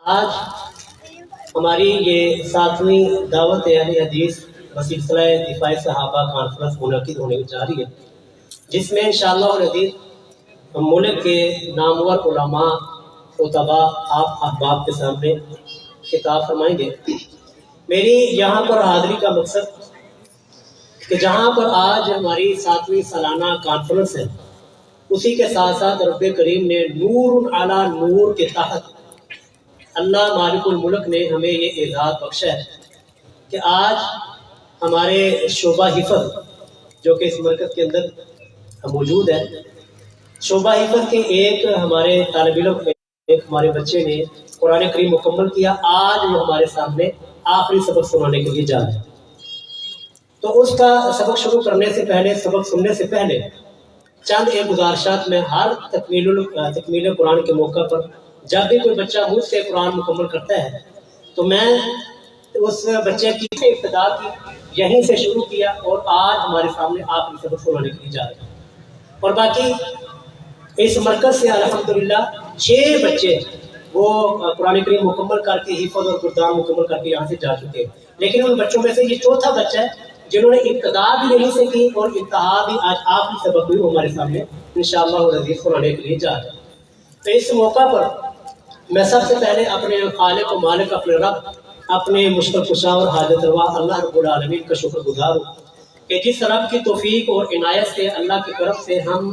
آج ہماری یہ 7ویں دعوت اہل حدیث بسلسلہ دفاع صحابہ کانفرنس منعقد ہونے جا رہی ہے، جس میں انشاءاللہ العزیز ملک کے نامور علماء خطبا آپ احباب کے سامنے خطاب فرمائیں گے۔ میری یہاں پر حاضری کا مقصد کہ جہاں پر آج ہماری 7ویں سالانہ کانفرنس ہے، اسی کے ساتھ ساتھ رب کریم نے نور علی نور کے تحت اللہ مالک الملک نے ہمیں یہ اعزاز بخشا ہے کہ آج ہمارے شعبہ حفظ جو کہ اس مرکز کے اندر موجود ہے، شعبہ حفظ کے ایک ہمارے طالب علم ایک ہمارے بچے نے قرآن کریم مکمل کیا۔ آج وہ ہمارے سامنے آخری سبق سنانے کے لیے جا رہے ہیں، تو اس کا سبق شروع کرنے سے پہلے، سبق سننے سے پہلے چند ایک گزارشات میں ہر تکمیل قرآن کے موقع پر جب بھی کوئی بچہ مجھ سے قرآن مکمل کرتا ہے تو میں اس بچے کی ابتدا کی یہیں سے شروع کیا اور آج ہمارے سامنے آخری سبق سنانے کے لیے جا رہے ہیں۔ اور باقی اس مرکز سے الحمدللہ 6 بچے وہ قرآن کریم مکمل کر کے حفظ اور قرآن مکمل کر کے یہاں سے جا چکے ہیں، لیکن ان بچوں میں سے یہ چوتھا بچہ ہے جنہوں نے ابتدا بھی یہیں سے کی اور انتہا بھی آج آخری سبق بھی ہمارے سامنے انشاءاللہ العزیز سنانے کے لیے جا رہے ہیں۔ تو اس موقع پر میں سب سے پہلے اپنے خالق و مالک، اپنے رب، اپنے مشکل کشا اور حاجت روا اللہ رب العالمین کا شکر گزار ہوں کہ جس رب کی توفیق اور عنایت سے اللہ کی طرف سے ہم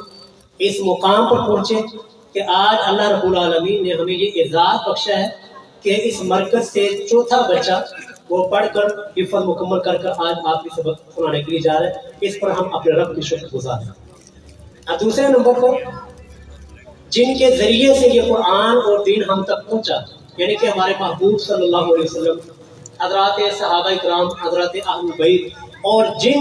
اس مقام پر پہنچے کہ آج اللہ رب العالمین نے ہمیں یہ اعزاز بخشا ہے کہ اس مرکز سے چوتھا بچہ وہ پڑھ کر حفظ مکمل کر آج آخری سبق سنانے کے لیے جا رہے ہیں۔ اس پر ہم اپنے رب کی شکر گزار ہیں۔ دوسرے نمبر پر جن کے ذریعے سے یہ قرآن اور دین ہم تک پہنچا، یعنی کہ ہمارے محبوب صلی اللہ علیہ وسلم، حضرات صحابہ کرام، حضرات اہل بیت اور جن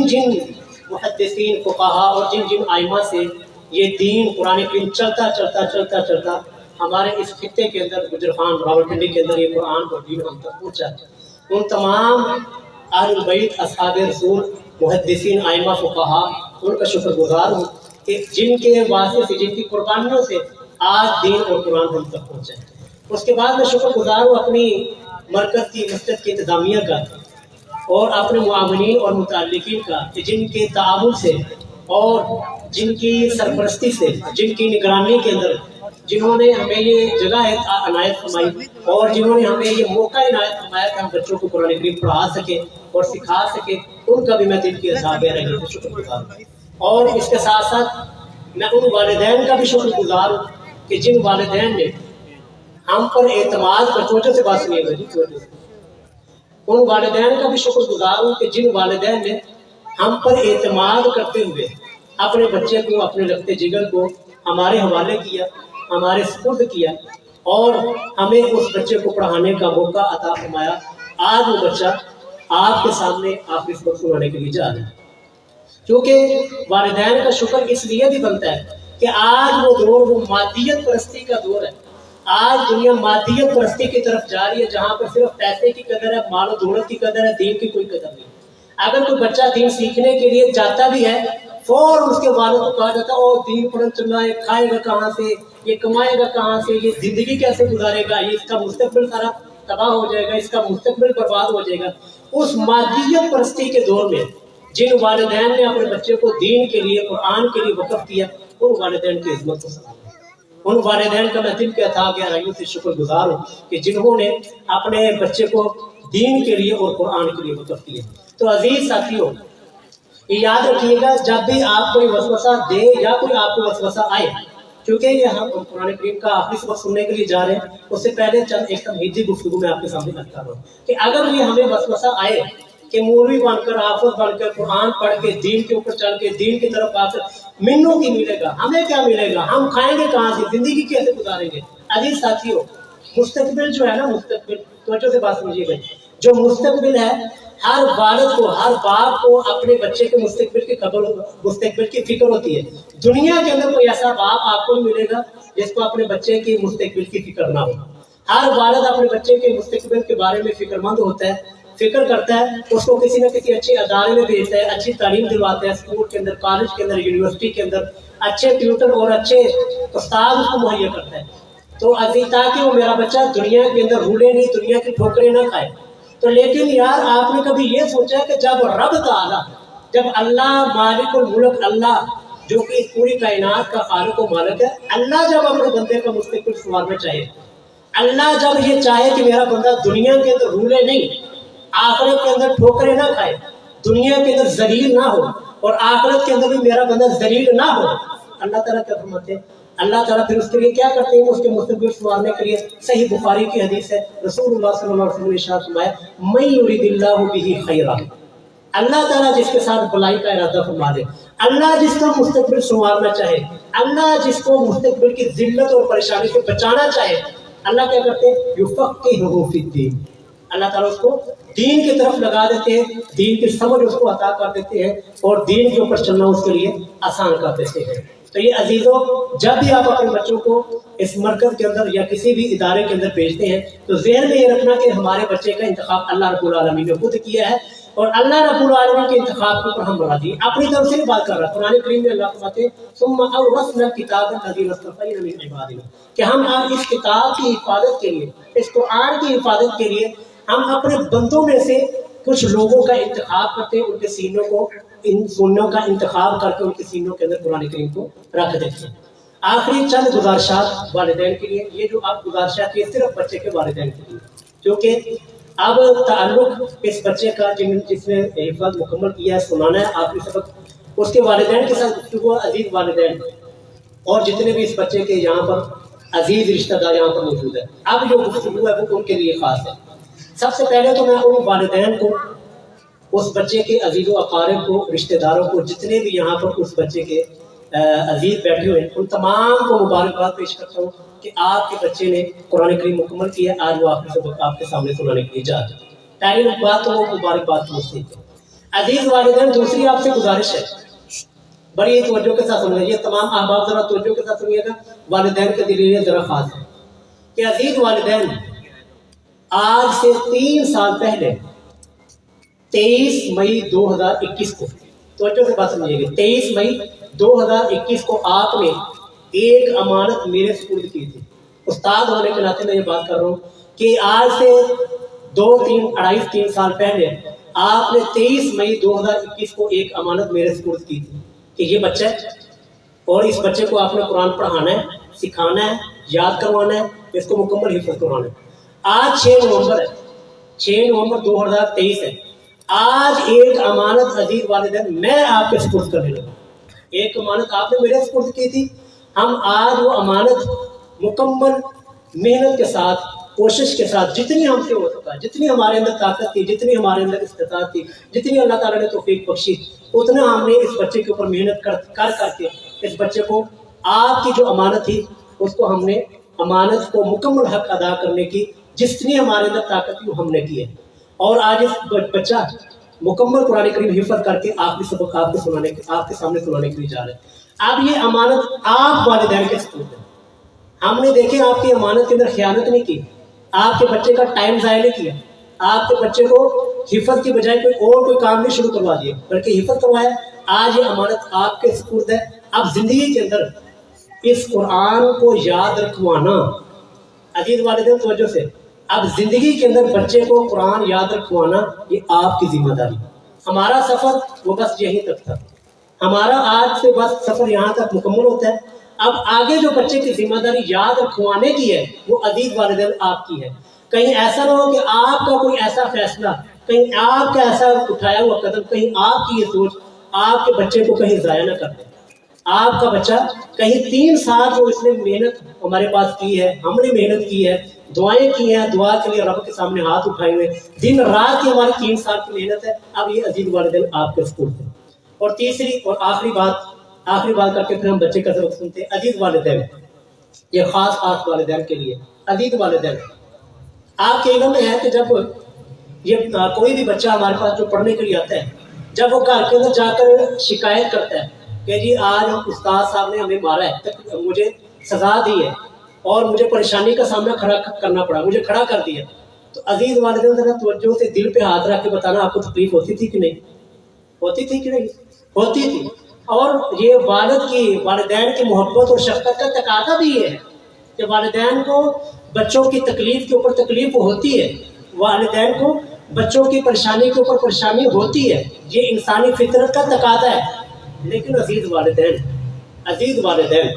محدثین فقہا اور جن ائمہ سے یہ دین قرآن کریم چلتا ہمارے اس خطے کے اندر گجرخان راولپنڈی کے اندر یہ قرآن اور دین ہم تک پہنچا، ان تمام اہل بیت، اصحاب رسول، محدثین، ائمہ، فقہا، ان کا شکر گزار ہوں کہ جن کے واسطے سے، جن کی قربانیوں سے آج دین اور قرآن ہم تک پہنچا ہے۔ اس کے بعد میں شکر گزار ہوں اپنی مرکز کی مسجد کی انتظامیہ کا اور اپنے معاونین اور متعلقین کا کہ جن کے تعاون سے اور جن کی سرپرستی سے، جن کی نگرانی کے اندر جنہوں نے ہمیں یہ جگہ عنایت فرمائی اور جنہوں نے ہمیں یہ موقع عنایت فرمایا کہ ہم بچوں کو قرآن کریم پڑھا سکیں اور سکھا سکیں، ان کا بھی میں دل کی اظہار رہی ہوں شکر گزار ہوں۔ اور اس کے ساتھ ساتھ میں ان والدین کا بھی شکر گزار ہوں کہ جن والدین نے ہم پر اعتماد کر، چوٹے سے بات سنیے گا جی، چوٹے سے، ان والدین کا بھی شکر گزار ہوں کہ جن والدین نے ہم پر اعتماد کرتے ہوئے اپنے بچے کو، اپنے لگتے جگر کو ہمارے حوالے کیا، ہمارے سپرد کیا اور ہمیں اس بچے کو پڑھانے کا موقع عطا فرمایا۔ آج وہ بچہ آپ کے سامنے آخری سبق سنانے کے لیے جا رہا ہے، کیونکہ والدین کا شکر اس لیے بھی بنتا ہے کہ آج وہ دور وہ مادیت پرستی کا دور ہے۔ آج دنیا مادیت پرستی کی طرف جا رہی ہے، جہاں پر صرف پیسے کی قدر ہے، مال و دولت کی قدر ہے، دین کی کوئی قدر نہیں۔ اگر کوئی بچہ دین سیکھنے کے لیے جاتا بھی ہے، فوراً اس کے والد کو کہا جاتا ہے اور دین پڑھنا چل رہا ہے، کھائے گا کہاں سے، یہ کمائے گا کہاں سے، یہ زندگی کیسے گزارے گا، یہ اس کا مستقبل سارا تباہ ہو جائے گا، اس کا مستقبل برباد ہو جائے گا۔ اس مادیت پرستی کے دور میں جن والدین نے اپنے بچے کو دین کے لیے، قرآن کے لیے وقف کیا، ان والدین کی عظمت کو سلام ہے۔ ان والدین کا میں دل کے عطا گہرائیوں سے شکر گزار ہوں کہ جنہوں نے اپنے بچے کو دین کے لیے اور قرآن کے لیے وقف کیا۔ تو عزیز ساتھیوں، یہ یاد رکھیے گا جب بھی آپ کوئی وسوسہ دے یا کوئی آپ کو وسوسہ آئے، کیونکہ یہ ہم قرآن کریم کا آخری سبق سننے کے لیے جا رہے ہیں، اس سے پہلے چند ایک تمہیدی گفتگو میں آپ کے سامنے رکھ کر رہا ہوں کہ اگر یہ ہمیں وسوسہ آئے کہ مولوی بن کر، حافظ بن کر، قرآن پڑھ کے، دین کے اوپر چل کے، دین کی طرف آ کر منوں کی ملے گا، ہمیں کیا ملے گا، ہم کھائیں گے کہاں سے، زندگی کیسے گزاریں گے؟ عزیز ساتھیوں، مستقبل جو ہے نا، مستقبل توجہ سے بات سمجھیے گا، جو مستقبل ہے، ہر والد کو، ہر باپ کو اپنے بچے کے مستقبل کی فکر ہوتی ہے۔ دنیا کے اندر کوئی ایسا باپ آپ کو نہیں ملے گا جس کو اپنے بچے کی مستقبل کی فکر نہ ہو۔ ہر والد اپنے بچے کے مستقبل کے بارے میں فکر مند ہوتا ہے، فکر کرتا ہے، اس کو کسی نہ کسی اچھے ادارے میں بھیجتا ہے، اچھی تعلیم دلواتا ہے، اسکول کے اندر، کالج کے اندر، یونیورسٹی کے اندر اچھے ٹیوٹر اور اچھے استاد اس کو مہیا کرتا ہے۔ تو ابھی تاکہ وہ میرا بچہ دنیا کے اندر رولے نہیں، دنیا کی ٹھوکریں نہ کھائے. تو لیکن یار آپ نے کبھی یہ سوچا کہ جب رب تعالیٰ، جب اللہ مالک الملک، اللہ جو کہ اس پوری کائنات کا خالق و مالک ہے، اللہ جب اپنے بندے کا مستقبل سنوارنا چاہے، اللہ جب یہ چاہے کہ میرا بندہ دنیا کے اندر رولے نہیں، آخرت کے اندر ٹھوکریں نہ کھائے، دنیا کے اندر ذلیل نہ ہو، اور آخرت کے اندر بھی میرا بندہ ذلیل نہ ہو، اللہ تعالیٰ کیا فرماتے ہیں؟ اللہ تعالیٰ پھر اس کے لیے کیا کرتے ہیں؟ اس کے مستقبل سنوارنے کے لیے صحیح بخاری کی حدیث ہے، رسول اللہ صلی اللہ علیہ وسلم نے ارشاد فرمایا من یرید اللہ بہ خیرا، اللہ تعالیٰ جس کے ساتھ بلائی کا ارادہ فرما دے، اللہ جس کا مستقبل سنوارنا چاہے، اللہ جس کو مستقبل کی ذلت اور پریشانی سے بچانا چاہے، اللہ کیا کرتے ہیں؟ یفقہہ فی الدین، اللہ تعالیٰ اس کو دین کی طرف لگا دیتے ہیں، دین کی سمجھ اس کو عطا کر دیتے ہیں، اور دین کے اوپر چلنا اس کے لیے آسان کر دیتے ہیں. تو یہ عزیزوں، جب بھی آپ اپنے بچوں کو اس مرکز کے اندر یا کسی بھی ادارے کے اندر بھیجتے ہیں تو ذہن میں یہ رکھنا کہ ہمارے بچے کا انتخاب اللہ رب العالمین نے خود کیا ہے، اور اللہ رب العالمین کے انتخاب کے اوپر ہم راضی ہیں. اپنی طرف سے بات کر رہا ہے، قرآن کریم میں اللہ فرماتے ہیں ثم اورثنا الکتاب الذین اصطفینا من عبادنا، کہ ہم اس کتاب کی حفاظت کے لیے، اس قرآن کی حفاظت کے لیے ہم اپنے بندوں میں سے کچھ لوگوں کا انتخاب کرتے ہیں، ان کے سینوں کو، ان سنوں کا انتخاب کر کے ان کے سینوں کے اندر قرآن کریم کو رکھ دیتے ہیں. آخری چند گزارشات والدین کے لیے، یہ جو آپ گزارشات کی صرف بچے کے والدین کے لیے، کیونکہ اب تعلق اس بچے کا جس نے حفاظت مکمل کیا ہے، سنانا ہے آخری سبق، اس کے والدین کے ساتھ گفتگو. عزیز والدین اور جتنے بھی اس بچے کے یہاں پر عزیز رشتہ دار یہاں پر موجود ہے، اب جو گفتگو ہے وہ ان کے لیے خاص ہے. سب سے پہلے تو میں ان والدین کو، اس بچے کے عزیز و اقارب کو، رشتہ داروں کو، جتنے بھی یہاں پر اس بچے کے عزیز بیٹھے ہوئے ہیں، ان تمام کو مبارکباد پیش کرتا ہوں کہ آپ کے بچے نے قرآن کریم مکمل کیا. آج وہ آخری سبق آپ کے سامنے سنانے کے لیے جا رہے ہیں. پہلی بات تو وہ مبارکباد پہنچتی ہے. عزیز والدین، دوسری آپ سے گزارش ہے، بڑی توجہ کے ساتھ سنیے، یہ تمام احباب ذرا توجہ کے ساتھ سنیے گا، والدین کے دلیل ذرا خاص ہے کہ عزیز والدین، آج سے 3 سال پہلے 23 مئی 2021 کو، توجہ سے بات سمجھیے گا، 23 مئی 2021 کو آپ نے ایک امانت میرے سپرد کی تھی. استاد ہونے کے ناطے میں یہ بات کر رہا ہوں کہ آج سے 2-3 سال پہلے آپ نے 23 مئی 2021 کو ایک امانت میرے سپرد کی تھی کہ یہ بچہ ہے اور اس بچے کو آپ نے قرآن پڑھانا ہے، سکھانا ہے، یاد کروانا ہے، اس کو مکمل حفظ کروانا ہے. آج 6 نومبر ہے، 6 نومبر 2023 ہے. آج ایک امانت عزیز والدین میں آپ کے سپرد کرنے لگا. ایک امانت آپ نے میرے سپرد کی تھی، ہم آج وہ امانت مکمل محنت کے ساتھ، کوشش کے ساتھ، جتنی ہم سے ہو سکا، جتنی ہمارے اندر طاقت تھی، جتنی ہمارے اندر استطاعت تھی، جتنی اللہ تعالیٰ نے توفیق بخشی، اتنا ہم نے اس بچے کے اوپر محنت کر کے اس بچے کو، آپ کی جو امانت تھی اس کو ہم نے، امانت کو مکمل حق ادا کرنے کی جتنی ہمارے اندر طاقت تھی وہ ہم نے کی ہے. اور آج اس بچہ مکمل قرآن کریم حفظ کر کے آپ کی سبق آپ کے سامنے سنانے کے لیے جا رہے ہیں. اب یہ امانت آپ والدین کے سپرد ہے. ہم نے دیکھے آپ کی امانت کے اندر خیانت نہیں کی، آپ کے بچے کا ٹائم ضائع نہیں کیا، آپ کے بچے کو حفظ کی بجائے کوئی کام نہیں شروع کروا دیا بلکہ حفظ کروایا. آج یہ امانت آپ کے سپرد ہے. اب زندگی کے اندر اس قرآن کو یاد رکھوانا، عزیز والدین توجہ سے، اب زندگی کے اندر بچے کو قرآن یاد رکھوانا یہ آپ کی ذمہ داری. ہمارا سفر وہ بس یہیں تک تھا، ہمارا آج سے بس سفر یہاں تک مکمل ہوتا ہے. اب آگے جو بچے کی ذمہ داری یاد رکھوانے کی ہے وہ عزیز والدین آپ کی ہے. کہیں ایسا نہ ہو کہ آپ کا کوئی ایسا فیصلہ، کہیں آپ کا ایسا اٹھایا ہوا قدم، کہیں آپ کی یہ سوچ آپ کے بچے کو کہیں ضائع نہ کر دے. آپ کا بچہ کہیں 3 سال جو اس نے محنت ہمارے پاس کی ہے، ہم نے محنت کی ہے، دعائیں کی ہیں، دعا کے لیے رب کے سامنے ہاتھ اٹھائے ہوئے، دن رات کی ہماری 3 سال کی محنت ہے. اب یہ عزیز والدین آپ کے سپرد ہے. اور تیسری اور آخری بات کر کے پھر ہم بچے کا سبق سنتے ہیں. عزیز والدین، یہ خاص والدین کے لیے، عزیز والدین، آپ کے علم میں ہے کہ جب یہ کوئی بھی بچہ ہمارے پاس جو پڑھنے کے لیے آتا ہے، جب وہ گھر کے اندر جا کر شکایت کرتا ہے کہ جی آج استاد صاحب نے ہمیں مارا ہے، مجھے سزا دی ہے اور مجھے پریشانی کا سامنا کرنا پڑا، مجھے کھڑا کر دیا، تو عزیز والدین ذرا توجہ سے دل پہ ہاتھ رکھ کے بتانا آپ کو تکلیف ہوتی تھی کہ نہیں؟ ہوتی تھی کہ نہیں؟ ہوتی تھی. اور یہ والدین کی محبت اور شفقت کا تقاضا بھی یہ ہے کہ والدین کو بچوں کی تکلیف کے اوپر تکلیف ہوتی ہے، والدین کو بچوں کی پریشانی کے اوپر پریشانی ہوتی ہے، یہ انسانی فطرت کا تقاضا ہے۔ لیکن عزیز والدین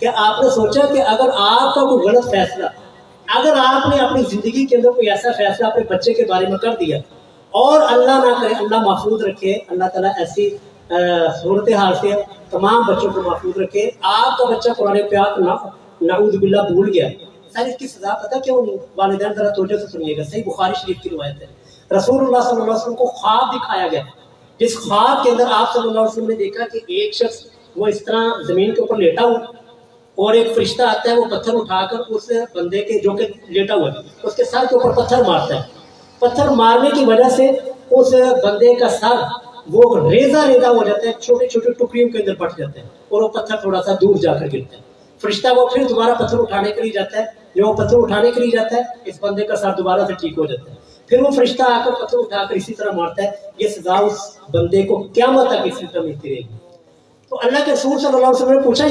کہ آپ نے سوچا کہ اگر آپ کا کوئی غلط فیصلہ، اگر آپ نے اپنی زندگی کے اندر کوئی ایسا فیصلہ اپنے بچے کے بارے میں کر دیا، اور اللہ نہ کرے، اللہ محفوظ رکھے، اللہ تعالیٰ ایسی صورتحال سے تمام بچوں کو محفوظ رکھے، آپ کا بچہ قرآن پاک نعوذ باللہ بھول گیا، سر اس کی سزا پتہ کیوں نہیں؟ والدین ذرا توجہ سے سنیے گا، صحیح بخاری شریف کی روایت ہے، رسول اللہ صلی اللہ علیہ وسلم کو خواب دکھایا گیا، جس خواب کے اندر آپ صلی اللہ علیہ وسلم نے دیکھا کہ ایک شخص وہ اس طرح زمین کے اوپر لیٹا ہوا، اور ایک فرشتہ آتا ہے، وہ پتھر اٹھا کر اس بندے کے جو کہ لیٹا ہوا ہے اس کے سر کے اوپر پتھر مارتا ہے، پتھر مارنے کی وجہ سے اس بندے کا سر وہ ریزہ ہو جاتا ہے، چھوٹے چھوٹے ٹکڑیوں کے اندر پٹ جاتے ہیں، اور وہ پتھر تھوڑا سا دور جا کر گرتا ہے۔ فرشتہ وہ پھر دوبارہ پتھر اٹھانے کے لیے جاتا ہے، جو وہ پتھر اٹھانے کے لیے جاتا ہے اس بندے کا سر دوبارہ سے ٹھیک ہو جاتا ہے، پھر وہ فرشتہ آ کر پتھر اٹھا کر اسی طرح مارتا ہے۔ یہ سزا اس بندے کو قیامت تک اسی طرح ملتی رہے گی۔ تو اللہ کے رسول صلی اللہ علیہ وسلم نے پوچھا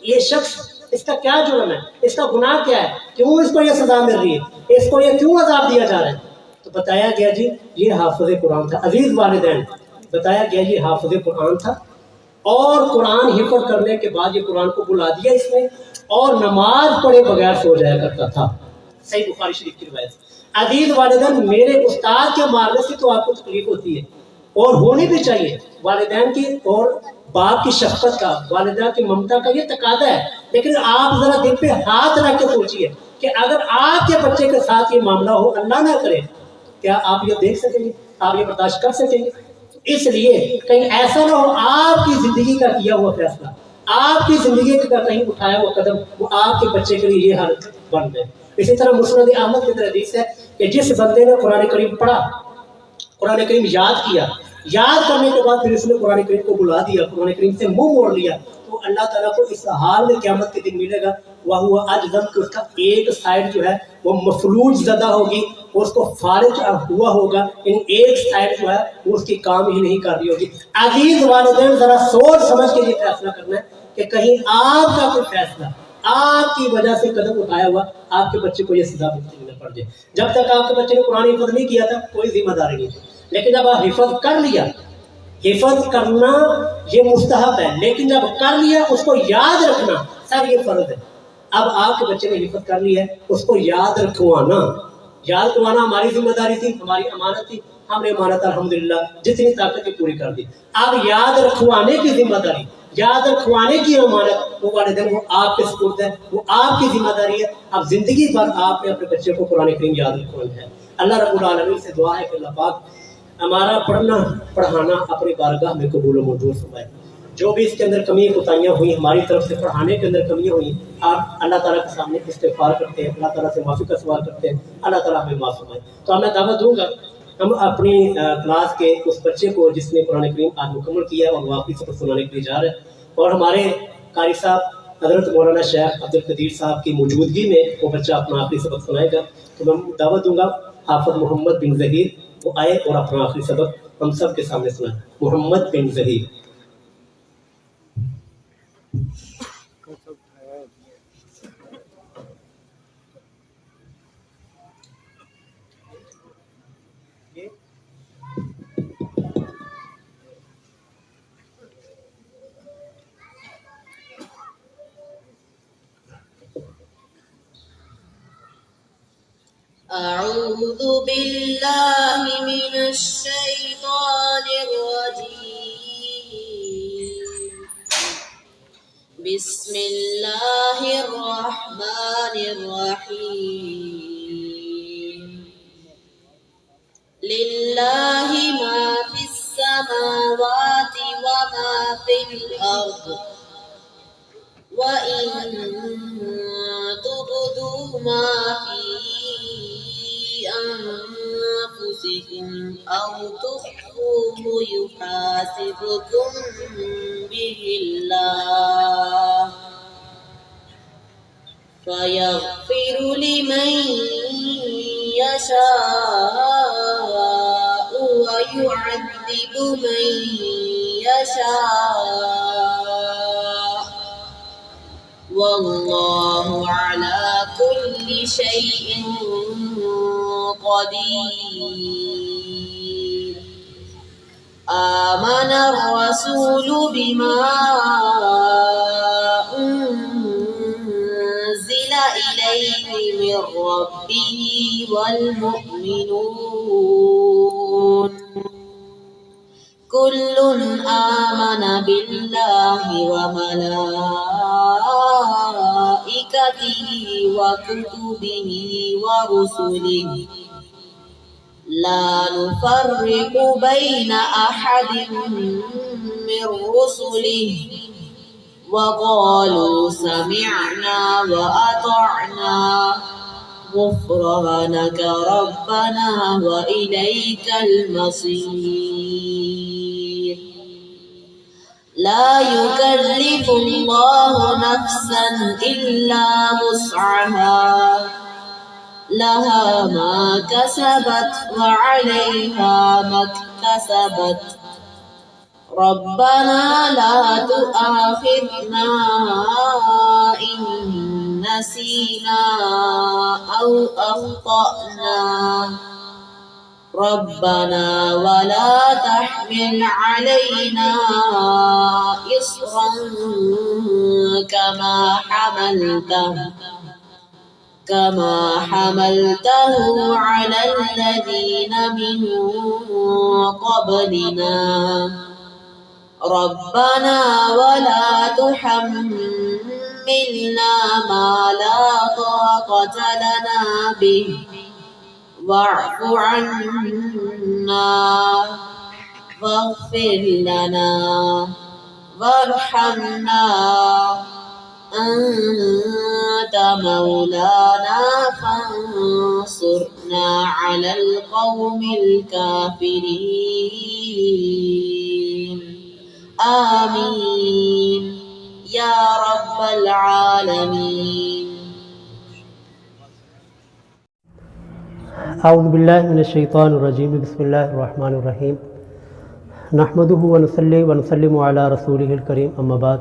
یہ شخص اس کا کیا جرم ہے، اس کا گناہ کیا ہے، کیوں اس کو یہ سزا مل رہی ہے، اس کو یہ کیوں عذاب دیا جا رہا ہے؟ تو بتایا گیا جی یہ حافظ قرآن تھا۔ عزیز والدین بتایا گیا یہ حافظ قرآن تھا، اور قرآن حفظ کرنے کے بعد یہ قرآن کو بلا دیا اس نے، اور نماز پڑھے بغیر سو جایا کرتا تھا، صحیح بخاری شریف کی روایت۔ عزیز والدین میرے استاد کے مارنے سے تو آپ کو تکلیف ہوتی ہے، اور ہونی بھی چاہیے، والدین کی اور باپ کی شفقت کا، والدہ کی ممتا کا یہ تقاضا ہے، لیکن آپ ذرا دل پہ ہاتھ رکھ کے سوچئے کہ اگر آپ کے بچے کے ساتھ یہ معاملہ ہو، اللہ نہ کرے، کیا آپ یہ دیکھ سکیں گے، آپ یہ برداشت کر سکیں گے؟ اس لیے کہیں ایسا نہ ہو آپ کی زندگی کا کیا ہوا فیصلہ، آپ کی زندگی کا کہیں اٹھایا ہوا قدم وہ آپ کے بچے کے لیے یہ حالت بن جائے۔ اسی طرح مسند احمد کی حدیث ہے کہ جس بندے نے قرآن کریم پڑھا، قرآن کریم یاد کیا، یاد کرنے کے بعد پھر اس نے قرآن کریم کو بلا دیا، قرآن کریم سے منہ موڑ لیا، تو اللہ تعالیٰ کو اس حال میں قیامت کے دن ملے گا وہ اجزم کہ اس کا ایک سائڈ جو ہے وہ مفلوج زدہ ہوگی، اور اس کو فارغ ہوا ہوگا، ان ایک سائڈ جو ہے وہ اس کی کام ہی نہیں کر رہی ہوگی۔ عزیز والدین ذرا سوچ سمجھ کے یہ فیصلہ کرنا ہے کہ کہیں آپ کا کوئی فیصلہ آپ کی وجہ سے قدم اٹھایا ہوا آپ کے بچے کو یہ سزا بھگتنی نہ پڑ جائے۔ جب تک آپ کے بچے نے قرآن حفظ نہیں کیا تھا کوئی ذمہ داری نہیں تھی، لیکن جب آپ حفظ کر لیا، حفظ کرنا یہ مستحب ہے، لیکن جب کر لیا اس کو یاد رکھنا سر یہ فرض ہے۔ اب آپ کے بچے نے حفظ کر لی ہے، اس کو یاد رکھوانا ہماری ذمہ داری تھی، ہماری امانت تھی، ہم نے امانت الحمدللہ جتنی طاقت کی پوری کر دی۔ اب یاد رکھوانے کی ذمہ داری، یاد رکھوانے کی امانت وہ والدین وہ آپ کے سپرد ہے، وہ آپ کی ذمہ داری ہے۔ اب زندگی بھر آپ نے اپنے بچے کو قرآن کریم یاد رکھوانا ہے۔ اللہ رب العالمین سے دعا ہے کہ اللہ پاک ہمارا پڑھنا پڑھانا اپنی بارگاہ میں قبول و منظور فرمائے۔ جو بھی اس کے اندر کمی کوتاہیاں ہوئی، ہماری طرف سے پڑھانے کے اندر کمیاں ہوئی، آپ اللہ تعالیٰ کے سامنے استغفار کرتے ہیں، اللہ تعالیٰ سے معافی کا سوال کرتے ہیں، اللہ تعالیٰ ہمیں معاف فرمائے۔ تو میں دعوت دوں گا ہم اپنی کلاس کے اس بچے کو جس نے قرآن کریم آج مکمل کیا ہے اور وہ آخری سبق سنانے کے لیے جا رہے ہیں، اور ہمارے قاری صاحب حضرت مولانا شیخ عبدالقدیر صاحب کی موجودگی میں وہ بچہ اپنا آخری سبق سنائے گا۔ تو میں دعوت دوں گا حافظ محمد بن ظہیر وہ آئے اور اپنا آخری سبق ہم سب کے سامنے سنائے۔ محمد بن ظہیر۔ أعوذ بالله من الشيطان الرجيم بسم الله الرحمن الرحيم لله ما في السماوات وما في الأرض وإن تبدوا ما في أنفسكم أو تخفوه يحاسبكم به الله فيغفر لمن يشاء ويعذب من يشاء والله على كل شيء قدير آمن الرسول بما أنزل إليه من ربه والمؤمنون كل آمن بالله وملائكته وكتبه ورسله لا نفرق بين أحد من رسله وقالوا سمعنا وأطعنا غفرانك ربنا وإليك المصير لا يكلف الله نفسا إلا وسعها لها ما كسبت وعليها ما اكتسبت ربنا لا تؤاخذنا إن نسينا أو أخطأنا ربنا ولا تحمل علينا إصرا كما حملته على الذين من قبلنا ربنا ولا تحملنا ما لا طاقة لنا به واعف عنا واغفر لنا وارحمنا أنت مولانا فانصرنا على القوم الكافرين آمين يا رب العالمين اعوذ باللہ من الشیطان الرجیم بسم اللہ الرحمن الرحیم نحمدہ ونصلی ونسلم علی رسولہ الکریم اما بعد.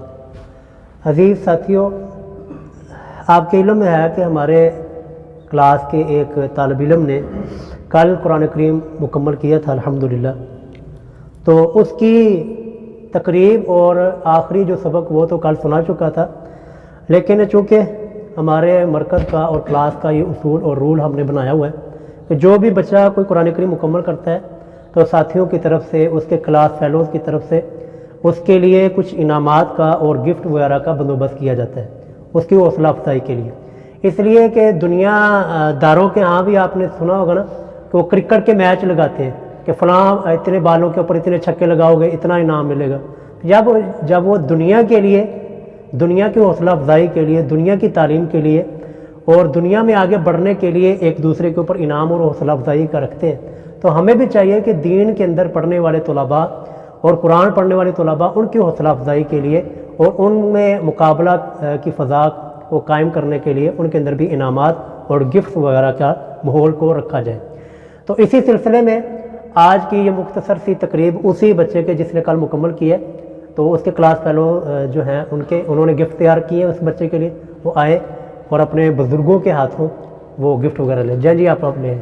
عزیز ساتھیوں، آپ کے علم میں ہے کہ ہمارے کلاس کے ایک طالب علم نے کل قرآن کریم مکمل کیا تھا الحمدللہ. تو اس کی تقریب اور آخری جو سبق وہ تو کل سنا چکا تھا، لیکن چونکہ ہمارے مرکز کا اور کلاس کا یہ اصول اور رول ہم نے بنایا ہوا ہے کہ جو بھی بچہ کوئی قرآن کریم مکمل کرتا ہے تو ساتھیوں کی طرف سے، اس کے کلاس فیلوز کی طرف سے اس کے لیے کچھ انعامات کا اور گفٹ وغیرہ کا بندوبست کیا جاتا ہے اس کی حوصلہ افزائی کے لیے. اس لیے کہ دنیا داروں کے ہاں بھی آپ نے سنا ہوگا نا کہ وہ کرکٹ کے میچ لگاتے ہیں کہ فلاں اتنے بالوں کے اوپر اتنے چھکے لگاؤ گے اتنا انعام ملے گا. جب وہ دنیا کے لیے، دنیا کی حوصلہ افزائی کے لیے، دنیا کی تعلیم کے لیے اور دنیا میں آگے بڑھنے کے لیے ایک دوسرے کے اوپر انعام اور حوصلہ افزائی کا رکھتے ہیں، تو ہمیں بھی چاہیے کہ دین کے اندر پڑھنے والے طلباء اور قرآن پڑھنے والے طلباء ان کی حوصلہ افزائی کے لیے اور ان میں مقابلہ کی فضا کو قائم کرنے کے لیے ان کے اندر بھی انعامات اور گفٹ وغیرہ کا ماحول کو رکھا جائے. تو اسی سلسلے میں آج کی یہ مختصر سی تقریب اسی بچے کے جس نے کل مکمل کی ہے، تو اس کے کلاس فیلو جو ہیں انہوں نے گفٹ تیار کیے اس بچے کے لیے، وہ آئے اور اپنے بزرگوں کے ہاتھوں وہ گفٹ وغیرہ لیں. جی آپ لیں.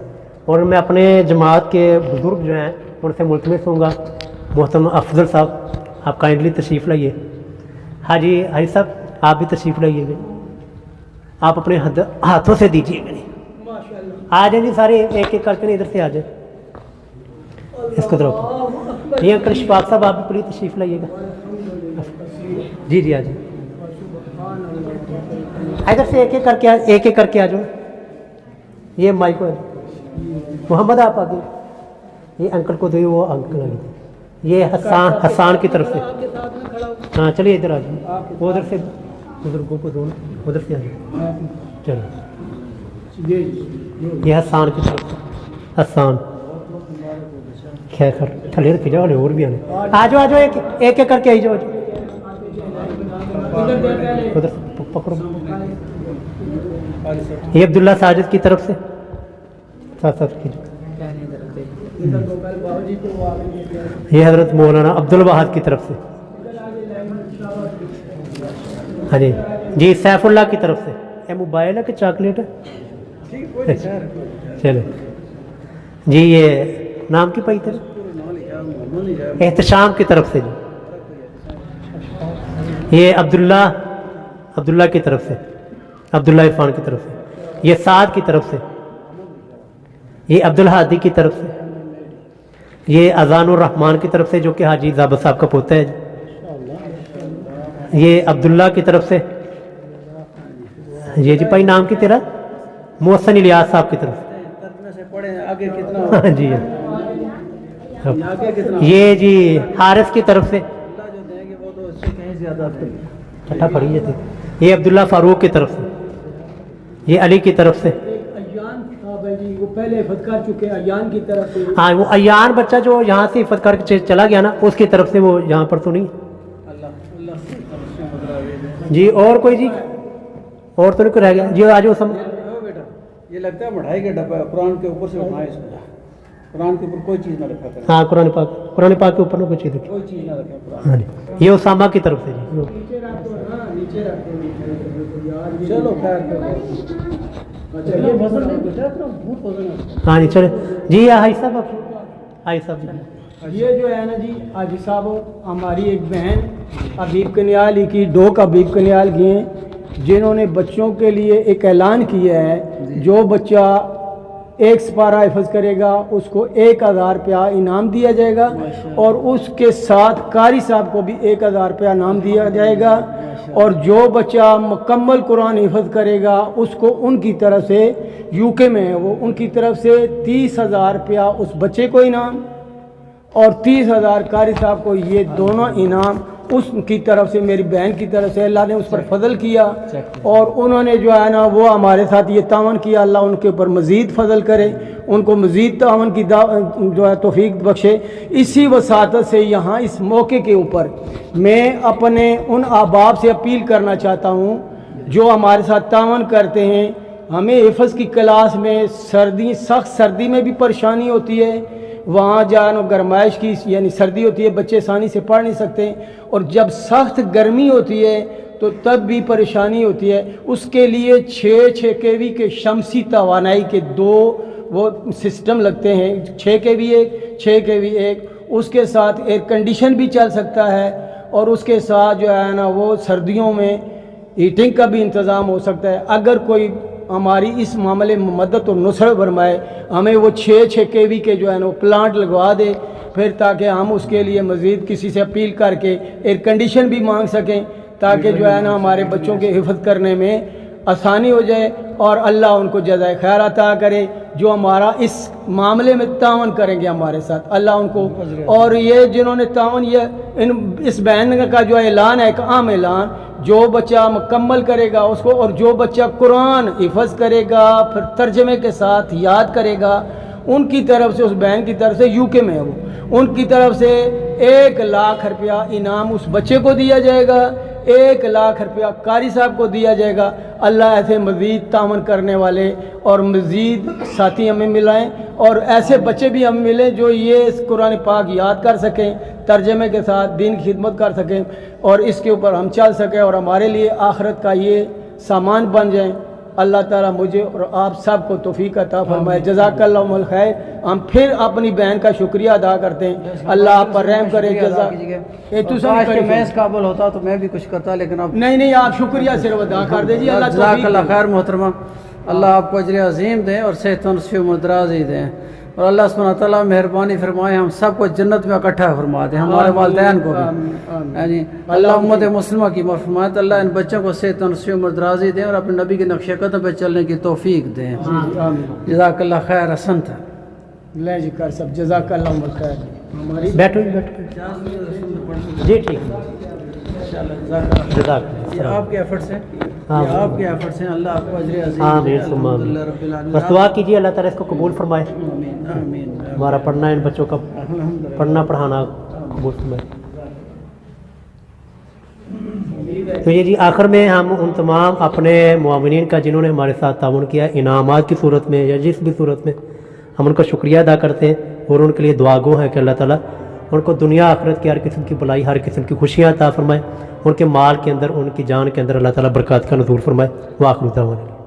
اور میں اپنے جماعت کے بزرگ جو ہیں ان سے ملتمس ہوں گا، محترم افضل صاحب آپ کائنڈلی تشریف لائیے. ہاں جی حاجی صاحب آپ بھی تشریف لائیے گا، آپ اپنے ہاتھوں سے دیجیے گا. آ جائیں جی سارے ایک ایک کر کے ادھر سے آ جائیں اس کو طرف. یہ انکل شفاق صاحب آپ بھی پلیز تشریف لائیے گا. جی آ جائیں ادھر سے ایک ایک کر کے آ جاؤ. یہ مائک محمد آپ آگے، یہ انکل کو دو، وہ انکل آگے، یہ حسان کی طرف سے. ہاں چلیے ادھر آ جائیں، وہ ادھر سے بزرگوں کو دو، ادھر سے آ جائیں. چلو یہ حسان کی طرف سے. حسان خیر تھلے رکھے جاؤ، اور بھی آنے. آ جاؤ ایک کر کے آئی جاؤ. ادھر سے پکڑو. یہ عبداللہ ساجد کی طرف سے ساتھ کیجیے. یہ حضرت مولانا عبد الواحد کی طرف سے. ہاں جی جی سیف اللہ کی طرف سے. یہ موبائل ہے کہ چاکلیٹ ہے؟ چلو جی. یہ نام کی پائی تیرے؟ احتشام کی طرف سے. جی یہ عبداللہ کی طرف سے, عبداللہ عرفان کی طرف سے. یہ سعد کی طرف سے. یہ عبدالحادی کی طرف سے. یہ اذان الرحمان کی طرف سے جو کہ حاجی ضابط صاحب کا پوتا ہے. یہ عبداللہ کی طرف سے. یہ جی بھائی نام کی تیرا؟ محسن الیاس صاحب کی طرف سے. جی یہ جی حارث کی طرف سے. پڑھی جاتی. یہ عبداللہ فاروق کی طرف سے. یہ علی کی طرف سے. وہ پہلے حفظ کر چکے ایان کی طرف سے. ہاں وہ ایان بچہ جو یہاں سے حفظ کر کے چلا گیا نا, اس کی طرف سے. وہ یہاں پر تو نہیں جی. اور کوئی جی اور تو نہیں کوئی رہ گیا جی؟ آج وہ بیٹا یہ لگتا ہے مٹھائی کا ڈبہ, قرآن کے اوپر سے اٹھائے اس کو. قرآن کے اوپر کوئی چیز نہ رکھا کریں. ہاں قرآن پاک کے اوپر نہ کوئی چیز رکھی. کوئی چیز نہ رکھیں قرآن. ہاں جی. یہ اسامہ کی طرف سے. جی نیچے رکھو. چلو خیر. ہاں جی چلے جی. حاجی صاحب حاجی صاحب یہ جو ہے نا جی حاجی صاحب ہماری ایک بہن حبیب کنیال کی ڈوک حبیب کنیال کی ہیں, جنہوں نے بچوں کے لیے ایک اعلان کیا ہے. جو بچہ ایک سپارہ حفظ کرے گا اس کو 1000 روپیہ انعام دیا جائے گا, اور اس کے ساتھ قاری صاحب کو بھی 1000 روپیہ انعام دیا جائے گا. اور جو بچہ مکمل قرآن حفظ کرے گا اس کو ان کی طرف سے UK میں ہے وہ, ان کی طرف سے 30,000 روپیہ اس بچے کو انعام, اور 30,000 قاری صاحب کو. یہ دونوں انعام اس کی طرف سے, میری بہن کی طرف سے. اللہ نے اس پر فضل کیا, اور انہوں نے جو ہے نا وہ ہمارے ساتھ یہ تعاون کیا. اللہ ان کے اوپر مزید فضل کرے, ان کو مزید تعاون کی جو ہے توفیق بخشے. اسی وساطت سے یہاں اس موقع کے اوپر میں اپنے ان احباب سے اپیل کرنا چاہتا ہوں جو ہمارے ساتھ تعاون کرتے ہیں. ہمیں حفظ کی کلاس میں سخت سردی میں بھی پریشانی ہوتی ہے, وہاں جانا گرمائش کی یعنی سردی ہوتی ہے, بچے آسانی سے پڑھ نہیں سکتے. اور جب سخت گرمی ہوتی ہے تو تب بھی پریشانی ہوتی ہے. اس کے لیے 6 kV کے شمسی توانائی کے 2 وہ سسٹم لگتے ہیں, 6 kV ایک 6 kV ایک. اس کے ساتھ ایئر کنڈیشن بھی چل سکتا ہے, اور اس کے ساتھ جو ہے نا وہ سردیوں میں ہیٹنگ کا بھی انتظام ہو سکتا ہے. اگر کوئی ہماری اس معاملے میں مدد اور نصرت فرمائے, ہمیں وہ 6 kV کے جو ہے نا وہ پلانٹ لگوا دے, پھر تاکہ ہم اس کے لیے مزید کسی سے اپیل کر کے ایئر کنڈیشن بھی مانگ سکیں, تاکہ جو ہے نا ہمارے بچوں کے حفظ کرنے میں آسانی ہو جائے. اور اللہ ان کو جزائے خیر عطا کرے جو ہمارا اس معاملے میں تعاون کریں گے ہمارے ساتھ. اللہ ان کو, اور یہ جنہوں نے تعاون اس بین کا جو اعلان ہے ایک عام اعلان, جو بچہ مکمل کرے گا اس کو, اور جو بچہ قرآن حفظ کرے گا پھر ترجمے کے ساتھ یاد کرے گا, ان کی طرف سے, اس بہن کی طرف سے UK میں ہے وہ, ان کی طرف سے 1 لاکھ روپیہ انعام اس بچے کو دیا جائے گا, 1 لاکھ روپیہ قاری صاحب کو دیا جائے گا. اللہ ایسے مزید تعاون کرنے والے اور مزید ساتھی ہمیں ملائیں, اور ایسے بچے بھی ہمیں ملیں جو یہ قرآن پاک یاد کر سکیں, ترجمے کے ساتھ دین کی خدمت کر سکیں, اور اس کے اوپر ہم چل سکیں, اور ہمارے لیے آخرت کا یہ سامان بن جائیں. اللہ تعالیٰ مجھے اور آپ سب کو توفیق عطا فرمائے. جزاک اللہ الخیر. ہم پھر اپنی بہن کا شکریہ ادا کرتے ہیں. اللہ آپ پر رحم کرے. میں اس قابل ہوتا تو میں بھی کچھ کرتا, لیکن اب نہیں آپ شکریہ صرف ادا کر دیجیے. اللہ جزاک اللہ خیر محترمہ. اللہ آپ کو اجر عظیم دیں اور صحت و نصیب مدرازی دیں, اور اللہ سبحانہ تعالیٰ مہربانی فرمائے ہم سب کو جنت میں اکٹھا فرما دیں, ہمارے والدین کو بھی. اللہ امت مسلمہ کی فرمائے تو اللہ ان بچوں کو صحت و نصیب مدرازی دیں اور اپنے نبی کے نقش قدم پہ چلنے کی توفیق دیں. جزاک اللہ خیر. حسنت لے جی کر سب. جزاک اللہ خیر. ہماری بیٹھو جی ٹھیک ہے. یہ آپ کے ایفرٹس ہیں, یہ آپ کے ایفرٹس ہیں. اللہ آپ کو اجر عظیم. آمین. بس دعا کیجیے اللہ تعالیٰ اس کو قبول فرمائے. ہمارا پڑھنا, ان بچوں کا پڑھنا پڑھانا قبول فرمائے. تو یہ جی آخر میں ہم ان تمام اپنے معاونین کا جنہوں نے ہمارے ساتھ تعاون کیا انعامات کی صورت میں یا جس بھی صورت میں, ہم ان کا شکریہ ادا کرتے ہیں, اور ان کے لیے دعا گو ہے کہ اللہ تعالیٰ ان کو دنیا آخرت کی ہر قسم کی بلائی، ہر قسم کی خوشیاں عطا فرمائے، ان کے مال کے اندر، ان کی جان کے اندر اللہ تعالیٰ برکات کا نزول فرمائے۔ وآخر دعوانا